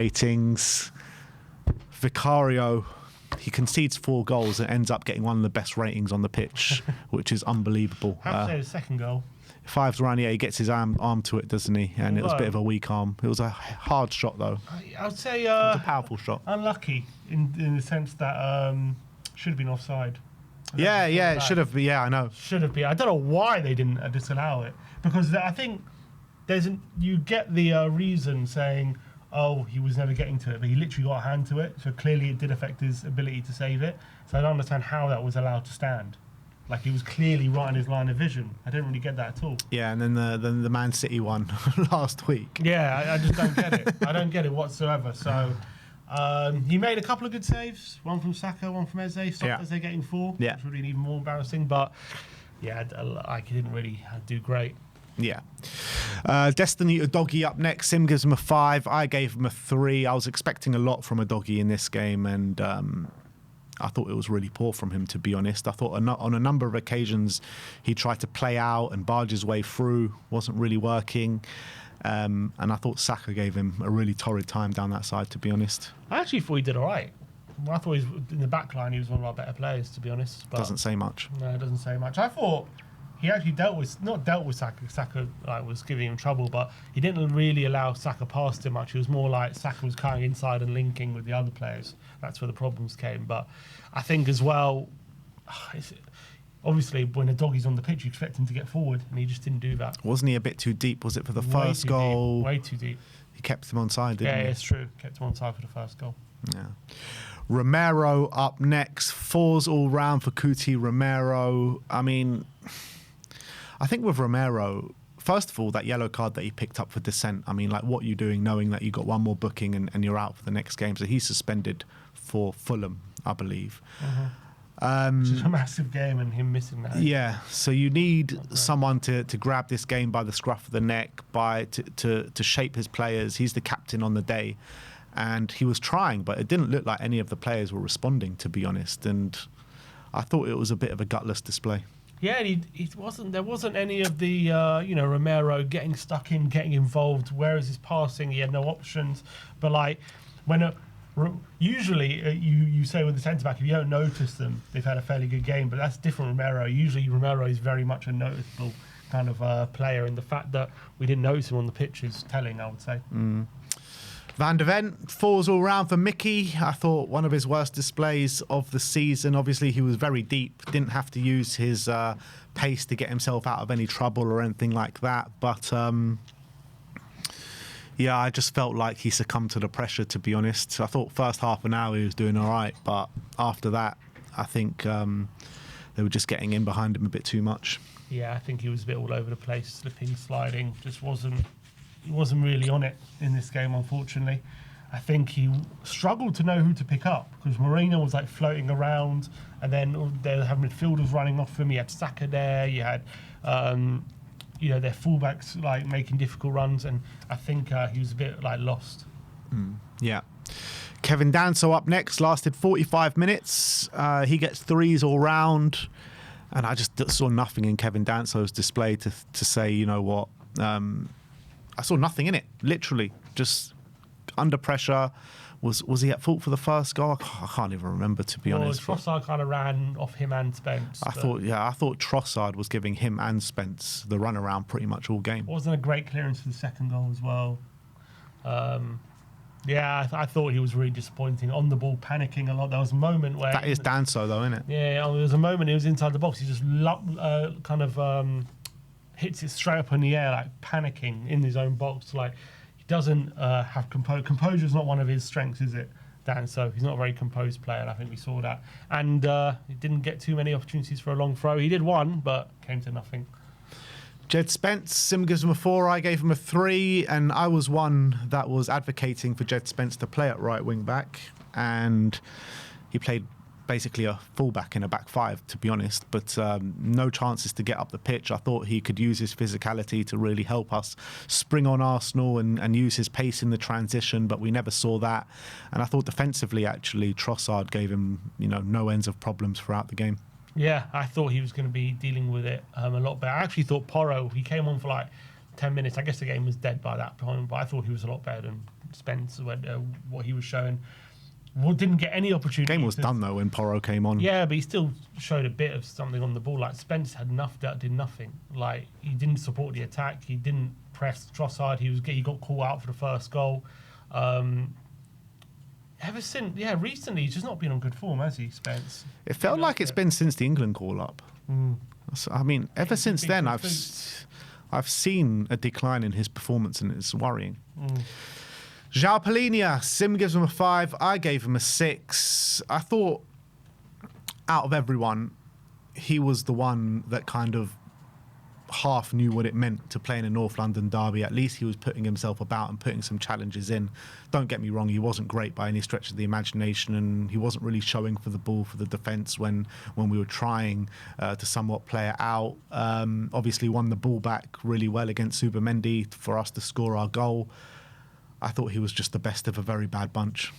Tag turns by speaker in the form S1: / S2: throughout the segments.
S1: ratings. Vicario, he concedes 4 goals and ends up getting one of the best ratings on the pitch, which is unbelievable.
S2: I have to say the second goal.
S1: 5's around, yeah, he gets his arm to it, doesn't he? And it was a bit of a weak arm. It was a hard shot, though.
S2: I would say...
S1: it was a powerful shot.
S2: Unlucky in the sense that should have been offside.
S1: Yeah, it should have been. Yeah, I know.
S2: Should have been. I don't know why they didn't disallow it. Because I think you get the reason saying, oh, he was never getting to it, but he literally got a hand to it. So clearly it did affect his ability to save it. So I don't understand how that was allowed to stand. Like, he was clearly right in his line of vision. I didn't really get that at all.
S1: Yeah, and then the Man City one last week.
S2: Yeah, I just don't get it. I don't get it whatsoever. So he made a couple of good saves. One from Saka, one from Eze. Stopped Eze getting 4.
S1: Yeah.
S2: Which would be even more embarrassing. But, yeah, like, he didn't really do great.
S1: Yeah. Destiny Udogie up next. Sim gives him a 5. I gave him a 3. I was expecting a lot from Udogie in this game, and I thought it was really poor from him, to be honest. I thought on a number of occasions he tried to play out and barge his way through. Wasn't really working. And I thought Saka gave him a really torrid time down that side, to be honest.
S2: I actually thought he did all right. I thought he was, in the back line, he was one of our better players, to be honest. But
S1: doesn't say much.
S2: No, it doesn't say much. I thought he actually dealt with Saka. Saka was giving him trouble, but he didn't really allow Saka past him much. It was more like Saka was cutting inside and linking with the other players. That's where the problems came. But I think as well, obviously when Udogie's on the pitch, you expect him to get forward, and he just didn't do that.
S1: Wasn't he a bit too deep? Was it for the first goal?
S2: Way too deep.
S1: He kept him on side, didn't he?
S2: Yeah, it's true. Kept him on side for the first goal.
S1: Yeah. Romero up next. 4s all round for Romero. I mean, I think with Romero, first of all, that yellow card that he picked up for dissent, I mean, like, what are you doing knowing that you got one more booking and you're out for the next game? So he's suspended for Fulham, I believe.
S2: Which is a massive game, and him missing that.
S1: Yeah, so you need someone to grab this game by the scruff of the neck, to shape his players. He's the captain on the day. And he was trying, but it didn't look like any of the players were responding, to be honest. And I thought it was a bit of a gutless display.
S2: Yeah, and there wasn't any of the Romero getting stuck in, getting involved. Whereas his passing, he had no options. But like usually you say with the centre back, if you don't notice them, they've had a fairly good game. But that's different. Romero. Usually Romero is very much a noticeable kind of player, and the fact that we didn't notice him on the pitch is telling, I would say.
S1: Van de Ven, 4s all round for Mickey. I thought one of his worst displays of the season. Obviously, he was very deep, didn't have to use his pace to get himself out of any trouble or anything like that. But, yeah, I just felt like he succumbed to the pressure, to be honest. I thought first half an hour he was doing all right, but after that, I think they were just getting in behind him a bit too much.
S2: Yeah, I think he was a bit all over the place, slipping, sliding, he wasn't really on it in this game, unfortunately. I think he struggled to know who to pick up, because Moreno was like floating around, and then they have midfielders running off him. You had Saka there, you had their fullbacks like making difficult runs, and I think he was a bit like lost.
S1: Yeah. Kevin Danso up next, lasted 45 minutes. He gets 3s all round, and I just saw nothing in Kevin Danso's display to say, you know what, I saw nothing in it, literally. Just under pressure. Was he at fault for the first goal? I can't even remember, to be honest.
S2: Trossard kind of ran off him and Spence.
S1: I thought Trossard was giving him and Spence the run around pretty much all game.
S2: Wasn't a great clearance for the second goal as well. I thought he was really disappointing. On the ball, panicking a lot. There was a moment where...
S1: That is Danso, though, isn't it?
S2: Yeah, there was a moment he was inside the box. He just hits it straight up in the air, like panicking in his own box. Like, he doesn't have composure. Composure is not one of his strengths, is it, Dan? So he's not a very composed player, and I think we saw that. And he didn't get too many opportunities for a long throw. He did one, but came to nothing.
S1: Jed Spence, Sim gives him a 4, I gave him a 3, and I was one that was advocating for Jed Spence to play at right wing back, and he played basically a fullback in a back 5, to be honest, but no chances to get up the pitch. I thought he could use his physicality to really help us spring on Arsenal and use his pace in the transition, but we never saw that. And I thought defensively, actually, Trossard gave him no ends of problems throughout the game.
S2: Yeah, I thought he was going to be dealing with it a lot better. I actually thought Porro, he came on for like 10 minutes. I guess the game was dead by that point, but I thought he was a lot better than Spence, what he was showing. Well, didn't get any opportunity.
S1: Game was done though when Porro came on.
S2: Yeah, but he still showed a bit of something on the ball. Like Spence had did nothing. Like he didn't support the attack. He didn't press Trossard. He got caught out for the first goal. Ever since, recently he's just not been on good form, has he, Spence?
S1: It felt like it's been since the England call-up. So, I mean, ever since then, I've seen a decline in his performance, and it's worrying. João Palhinha, Sim gives him a 5. I gave him a 6. I thought, out of everyone, he was the one that kind of half knew what it meant to play in a North London derby. At least he was putting himself about and putting some challenges in. Don't get me wrong, he wasn't great by any stretch of the imagination, and he wasn't really showing for the ball for the defence when we were trying to somewhat play it out. Obviously won the ball back really well against Zubimendi for us to score our goal. I thought he was just the best of a very bad bunch.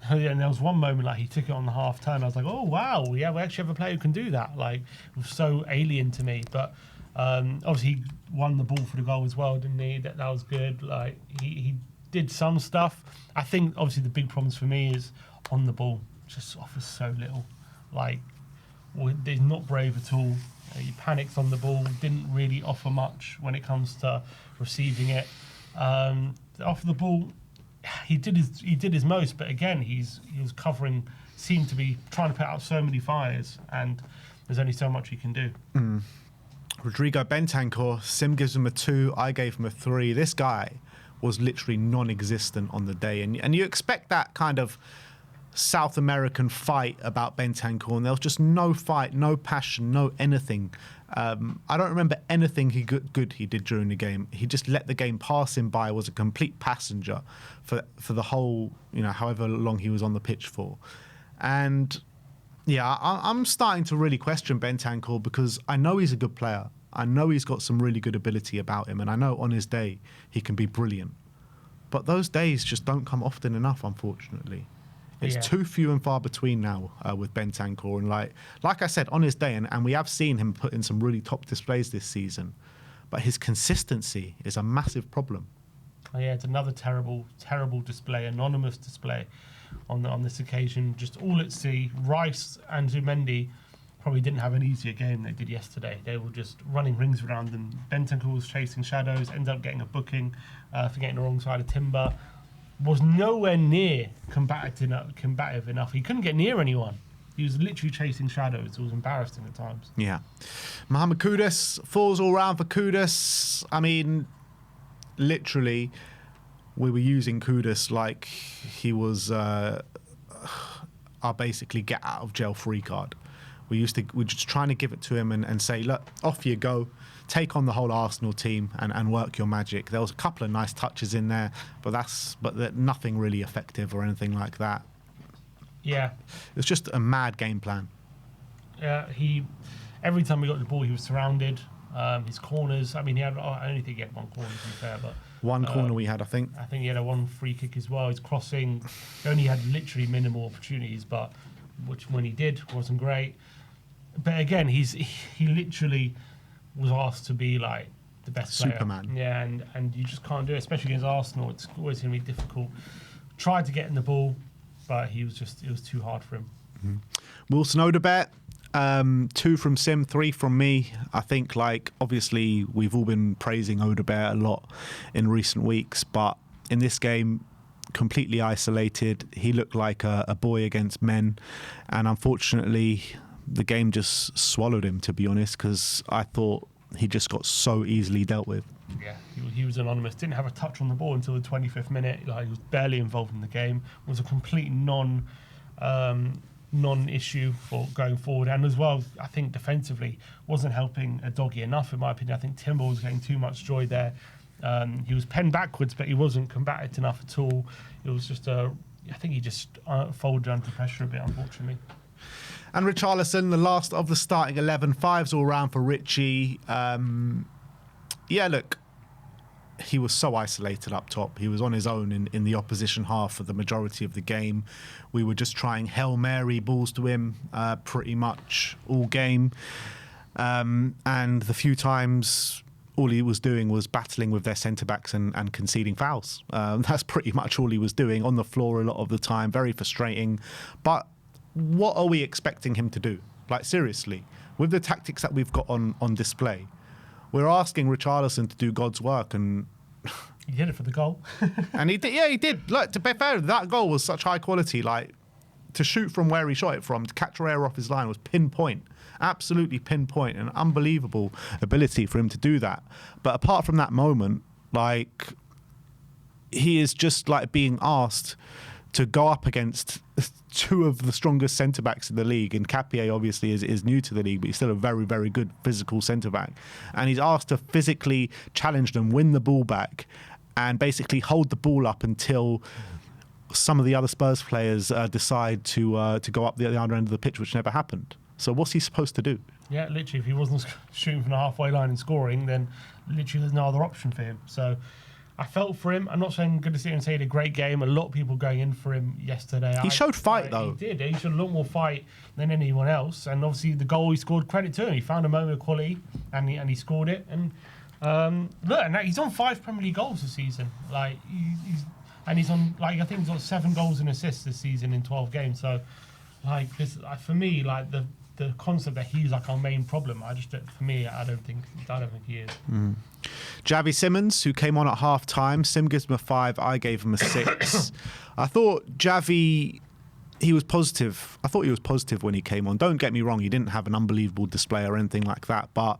S2: Yeah, and there was one moment like he took it on the half turn. I was like, oh wow, yeah, we actually have a player who can do that. Like, it was so alien to me, but obviously he won the ball for the goal as well, didn't he? That was good. Like he did some stuff. I think obviously the big problems for me is on the ball, just offers so little. Like, he's not brave at all. He panics on the ball. Didn't really offer much when it comes to receiving it. Off the ball, he did his most, but again he was covering. Seemed to be trying to put out so many fires, and there's only so much he can do.
S1: Rodrigo Bentancur, Sim gives him a 2, I gave him a 3. This guy was literally non-existent on the day, and you expect that kind of South American fight about Bentancur, and there was just no fight, no passion, no anything. I don't remember anything good he did during the game. He just let the game pass him by, was a complete passenger for the whole, however long he was on the pitch for. And yeah, I'm starting to really question Bentancur, because I know he's a good player. I know he's got some really good ability about him, and I know on his day he can be brilliant. But those days just don't come often enough, unfortunately. It's too few and far between now with Bentancur. And like I said, on his day, and we have seen him put in some really top displays this season, but his consistency is a massive problem.
S2: Oh, yeah, it's another terrible, terrible display, anonymous display on this occasion. Just all at sea. Rice and Zubimendi probably didn't have an easier game than they did yesterday. They were just running rings around them. Bentancur was chasing shadows, ended up getting a booking for getting the wrong side of timber. Was nowhere near combative enough. He couldn't get near anyone. He was literally chasing shadows. It was embarrassing at times. Yeah.
S1: Mohamed Kudus, falls all round for Kudus. I mean, literally, we were using Kudus like he was our basically get out of jail free card. We're just trying to give it to him and say, look, off you go. Take on the whole Arsenal team and work your magic. There was a couple of nice touches in there, but nothing really effective or anything like that.
S2: Yeah.
S1: It's just a mad game plan.
S2: Yeah, every time we got the ball, he was surrounded. His corners, I mean, I only think he had one corner, to be fair, but
S1: one corner we had, I think.
S2: I think he had a one free kick as well. His crossing, he only had literally minimal opportunities, but which when he did wasn't great. But again, he literally was asked to be like the best player.
S1: Superman.
S2: Yeah, and you just can't do it, especially against Arsenal. It's always going to be difficult. Tried to get in the ball, but it was too hard for him.
S1: Wilson Odobert, 2 from Sim, 3 from me. I think, obviously, we've all been praising Odobert a lot in recent weeks, but in this game, completely isolated. He looked like a boy against men, and unfortunately, the game just swallowed him, to be honest, because I thought he just got so easily dealt with.
S2: Yeah, he was anonymous. Didn't have a touch on the ball until the 25th minute. He was barely involved in the game. Was a complete non-issue for going forward. And as well, I think defensively wasn't helping Udogie enough, in my opinion. I think Timber was getting too much joy there. He was penned backwards, but he wasn't combative enough at all. It was just I think he just folded under pressure a bit, unfortunately.
S1: And Richarlison, the last of the starting 11, 5s all round for Richie. Yeah, look, he was so isolated up top. He was on his own in the opposition half for the majority of the game. We were just trying Hail Mary balls to him pretty much all game. And the few times all he was doing was battling with their centre-backs and conceding fouls. That's pretty much all he was doing on the floor a lot of the time. Very frustrating. But what are we expecting him to do? Like, seriously, with the tactics that we've got on display, we're asking Richarlison to do God's work, and
S2: he did it for the goal.
S1: and he did. Yeah, he did. Look, to be fair, that goal was such high quality. Like, to shoot from where he shot it from, to catch Romero off his line was pinpoint. Absolutely pinpoint. An unbelievable ability for him to do that. But apart from that moment, like, he is just like being asked to go up against two of the strongest centre-backs in the league. And Capier obviously is new to the league, but he's still a very, very good physical centre-back. And he's asked to physically challenge them, win the ball back, and basically hold the ball up until some of the other Spurs players decide to go up the other end of the pitch, which never happened. So what's he supposed to do?
S2: Yeah, literally, if he wasn't shooting from the halfway line and scoring, then literally there's no other option for him. So I felt for him. I'm not saying good to sit here and say he had a great game. A lot of people going in for him yesterday.
S1: He showed fight, though.
S2: He did. He showed a lot more fight than anyone else. And obviously the goal he scored, credit to him. He found a moment of quality and he scored it. And look, and he's on 5 Premier League goals this season. Like, he's on, like, I think he's on 7 goals and assists this season in 12 games. So, like, this, for me, like, the concept that he's like our main problem, I don't think he is.
S1: Javi Simmons, who came on at half time, Sim gives him a 5, I gave him a 6. I thought Javi, he was positive. I thought he was positive when he came on. Don't get me wrong, he didn't have an unbelievable display or anything like that, but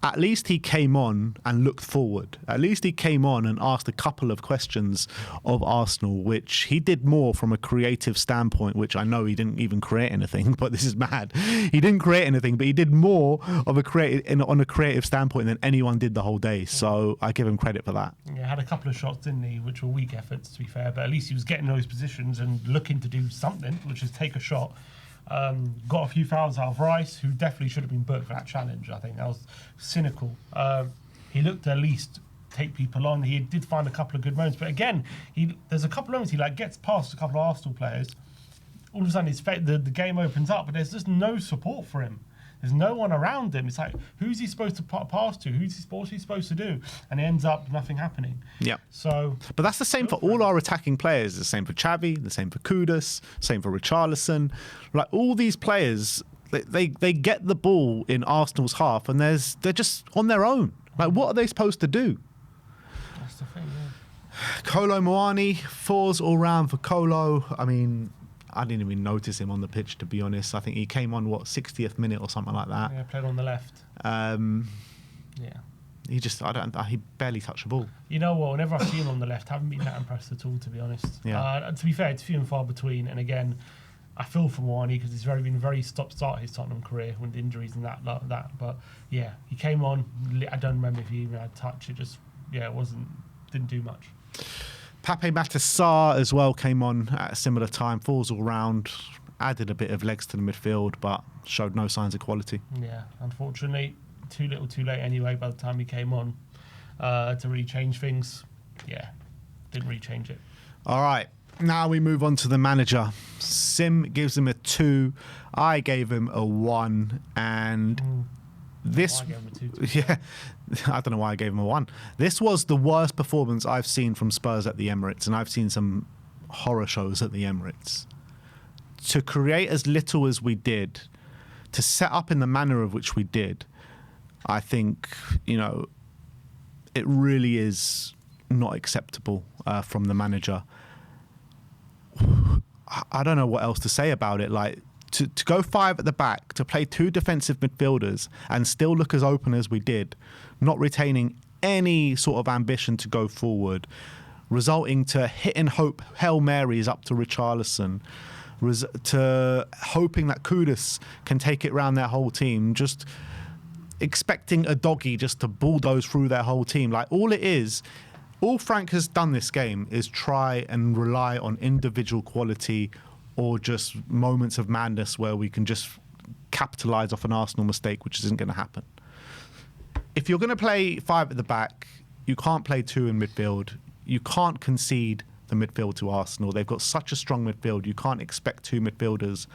S1: at least he came on and looked forward. At least he came on and asked a couple of questions of Arsenal, which he did more from a creative standpoint, which I know he didn't even create anything, but this is mad. He didn't create anything, but he did more of on a creative standpoint than anyone did the whole day. So I give him credit for that.
S2: Yeah, had a couple of shots, didn't he, which were weak efforts, to be fair, but at least he was getting those positions and looking to do something, which is take a shot. Got a few fouls out of Rice, who definitely should have been booked for that challenge. I think that was cynical. He looked to at least take people on. He did find a couple of good moments, but again, there's a couple of moments he like gets past a couple of Arsenal players. All of a sudden, the game opens up, but there's just no support for him. There's no one around him. It's like, who's he supposed to pass to? What's he supposed to do? And it ends up nothing happening.
S1: Yeah.
S2: So,
S1: but that's the same for all our attacking players. The same for Xavi, the same for Kudus, same for Richarlison. Like, all these players, they get the ball in Arsenal's half, and they're just on their own. Like, what are they supposed to do?
S2: That's the thing. Yeah.
S1: Kolo Muani, 4s all round for Kolo. I mean, I didn't even notice him on the pitch, to be honest. I think he came on, 60th minute or something like that.
S2: Yeah, played on the left.
S1: Yeah. He barely touched the ball.
S2: You know what? Whenever I see him on the left, I haven't been that impressed at all, to be honest.
S1: Yeah.
S2: To be fair, it's few and far between. And again, I feel for Muani because he's been very stop-start his Tottenham career with injuries and that. But yeah, he came on. I don't remember if he even had touch. It just, didn't do much.
S1: Pape Matar as well came on at a similar time, 4s all round, added a bit of legs to the midfield, but showed no signs of quality.
S2: Yeah, unfortunately, too little too late anyway by the time he came on to really change things. Yeah, didn't really change it.
S1: All right, now we move on to the manager. Sim gives him a 2, I gave him a 1, and this,
S2: I gave him a 2.
S1: yeah, I don't know why I gave him a 1. This was the worst performance I've seen from Spurs at the Emirates, and I've seen some horror shows at the Emirates. To create as little as we did, to set up in the manner of which we did, I think, it really is not acceptable from the manager. I don't know what else to say about it. Like, to go 5 at the back, to play 2 defensive midfielders and still look as open as we did, not retaining any sort of ambition to go forward, resulting to hit and hope Hail Marys up to Richarlison, to hoping that Kudus can take it round their whole team, just expecting Udogie just to bulldoze through their whole team. Like, all Frank has done this game is try and rely on individual quality or just moments of madness where we can just capitalise off an Arsenal mistake, which isn't going to happen. If you're going to play 5 at the back, you can't play 2 in midfield. You can't concede the midfield to Arsenal. They've got such a strong midfield. You can't expect two midfielders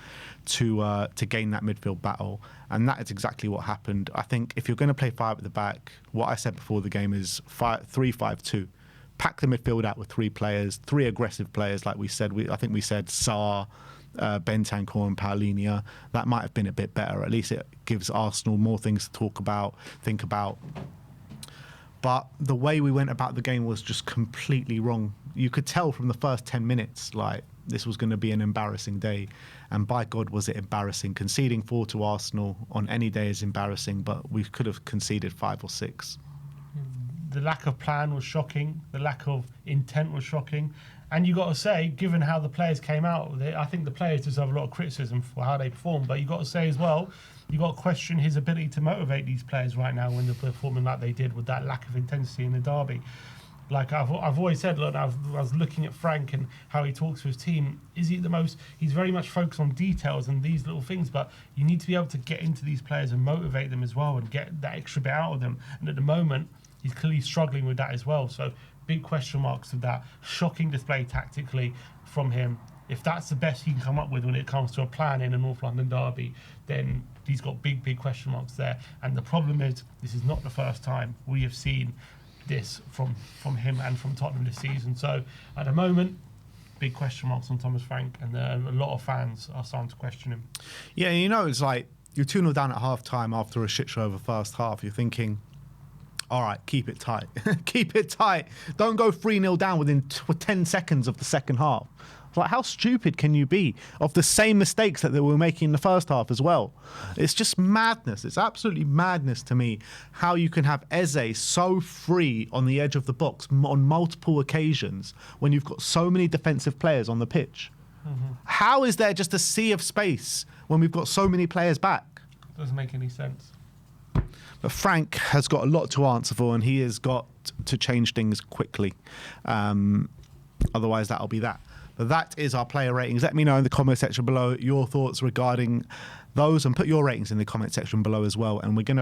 S1: to gain that midfield battle, and that is exactly what happened. I think if you're going to play five at the back, what I said before the game is 3-5-2. Pack the midfield out with three players, three aggressive players, like we said. I think we said Sarr, Bentancur and Palhinha. That might have been a bit better. At least it gives Arsenal more things to talk about, think about. But the way we went about the game was just completely wrong. You could tell from the first 10 minutes, like, this was going to be an embarrassing day. And by God, was it embarrassing. Conceding 4 to Arsenal on any day is embarrassing, but we could have conceded 5 or 6.
S2: The lack of plan was shocking. The lack of intent was shocking. And you got to say, given how the players came out, I think the players deserve a lot of criticism for how they performed. But you got to say as well, you got to question his ability to motivate these players right now when they're performing like they did with that lack of intensity in the derby. Like I've always said, look, I was looking at Frank and how he talks to his team. Is he the most? He's very much focused on details and these little things, but you need to be able to get into these players and motivate them as well and get that extra bit out of them. And at the moment, he's clearly struggling with that as well. So big question marks to that. Shocking display tactically from him. If that's the best he can come up with when it comes to a plan in a North London derby, then he's got big question marks there. And the problem is, this is not the first time we have seen this from him and from Tottenham this season. So at the moment, big question marks on Thomas Frank, and a lot of fans are starting to question him.
S1: Yeah, you know, it's like you're 2-0 down at half-time after a shit show of a first half. You're thinking, all right, keep it tight. Keep it tight. Don't go 3-0 down within 10 seconds of the second half. Like, how stupid can you be of the same mistakes that they were making in the first half as well? It's just madness. It's absolutely madness to me how you can have Eze so free on the edge of the box on multiple occasions when you've got so many defensive players on the pitch. Mm-hmm. How is there just a sea of space when we've got so many players back?
S2: Doesn't make any sense.
S1: But Frank has got a lot to answer for, and he has got to change things quickly. Otherwise, that'll be that. But that is our player ratings. Let me know in the comment section below your thoughts regarding those, and put your ratings in the comment section below as well. And we're going to